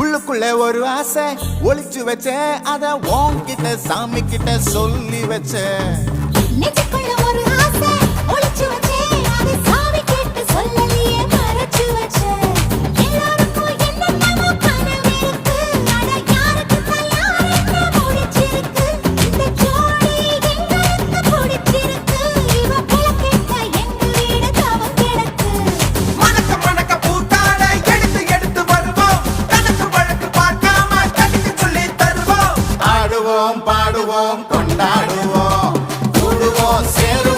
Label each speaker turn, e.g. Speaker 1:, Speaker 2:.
Speaker 1: உள்ளுக்குள்ள ஒரு ஆசை ஒளிச்சு வச்சேன், அத உன்கிட்ட சாமி கிட்ட சொல்லி வச்சேன்.
Speaker 2: நெஞ்சுக்குள்ள ஒரு ஆசை ஒளிச்சு வச்சேன், அதை சாமி கிட்ட சொல்லலையே மறைச்சு வச்சேன். எல்லாருக்கும் என்னென்னமோ கனவு இருக்கு, அட யாருக்கு யார் என்ன முடிச்சிருக்கு. இந்த ஜோடி எங்களுக்கு பிடிச்சிருக்கு, இவ புலக்கிட்ட எங்க வீடு தவம் கிடக்கு.
Speaker 3: மணக்க மணக்க பூத்தாட எடுத்து எடுத்து வருவோம், கணக்கு வழக்கு பார்க்காம கடிச்சு சொல்லி தருவோம்.
Speaker 1: ஆடுவோம் பாடுவோம் கொண்டாடுவோம், கூடுவோம் சேருவோம்.